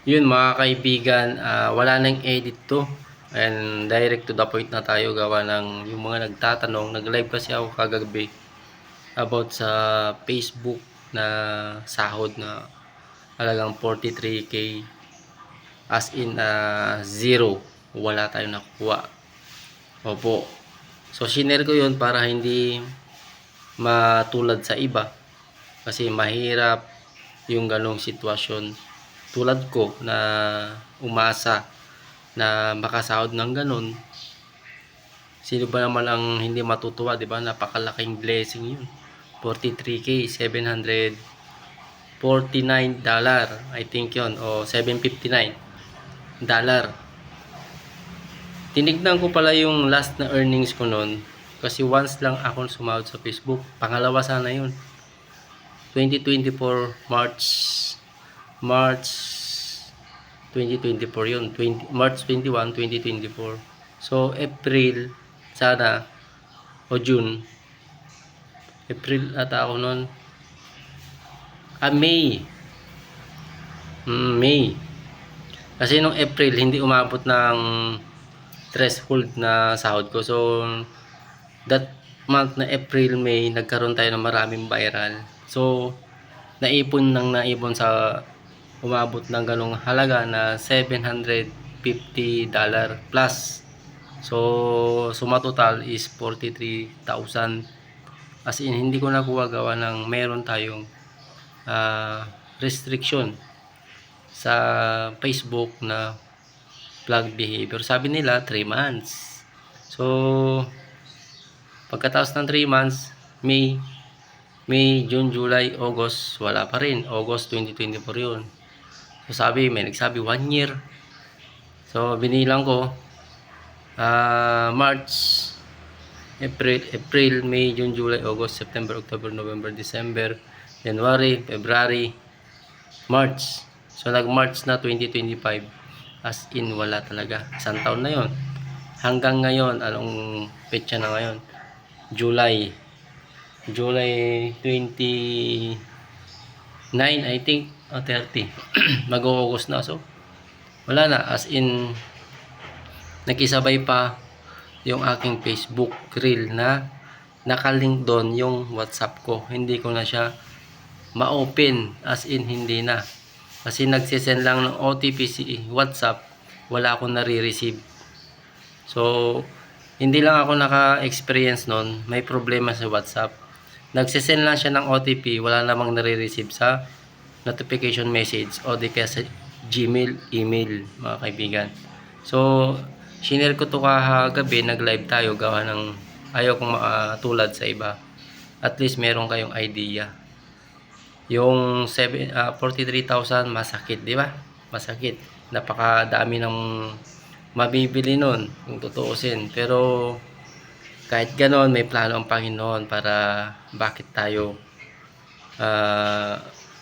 Yun mga kaibigan, wala nang edit to. And direct to the point na tayo gawa ng yung mga nagtatanong. Nag-live kasi ako kagabi about sa Facebook na sahod na halagang 43k, as in zero. Wala tayong nakukuha. Opo. So shinare ko yun para hindi matulad sa iba. Kasi mahirap yung ganong sitwasyon. Tulad ko na umasa na makasahod ng ganun. Sino ba naman ang hindi matutuwa, 'di ba? Napakalaking blessing 'yun. 43k, $749, I think 'yon, o $759. Tinignan ko pala yung last na earnings ko noon kasi once lang ako sumahod sa Facebook. Pangalawa sana 'yun. 2024 March 2024 yun. March 21, 2024. So, April, sana, o June. April ata ako nun. May. May. Kasi nung April, hindi umabot ng threshold na sahod ko. So, that month na April, May, nagkaroon tayo ng maraming viral. So, naipon sa umabot ng ganong halaga na $750 plus. So, suma total is 43,000. As in, hindi ko nakuha gawa ng meron tayong restriction sa Facebook na flag behavior. Sabi nila 3 months. So, pagkatapos ng 3 months, May, June, July, August, wala pa rin. August 2024 yun. So sabi, may nagsabi 1 year. So binilang ko March, April, May, June, July, August, September, October, November, December, January, February, March. So nag-March na 2025. As in wala talaga. Isang taon na yon. Hanggang ngayon, anong petsa na ngayon? July 29, I think, 30. Mag-August na. So wala na, as in nakisabay pa yung aking Facebook reel na nakalink doon yung WhatsApp ko. Hindi ko na siya ma-open, as in hindi na. Kasi nagsisend lang ng OTP si WhatsApp, wala akong nare-receive. So hindi lang ako naka-experience noon, may problema sa WhatsApp. Nagsisend lang siya ng OTP, wala namang nare-receive sa notification message o di kaya sa Gmail, email, mga kaibigan. So, shinare ko to kagabi, nag-live tayo, gawa ng ayaw kong makatulad sa iba. At least meron kayong idea. Yung 43,000 masakit, di ba? Masakit. Napakadami ng mabibili nun, kung tutuusin. Pero, kahit ganon, may plano ang Panginoon para bakit tayo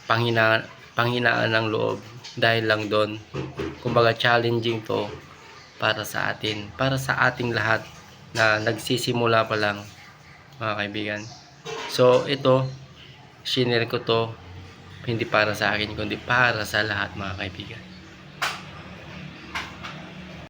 panghinaan ng loob dahil lang doon. Kumbaga challenging to para sa atin, para sa ating lahat na nagsisimula pa lang, mga kaibigan. So ito, shinare ko to hindi para sa akin kundi para sa lahat, mga kaibigan.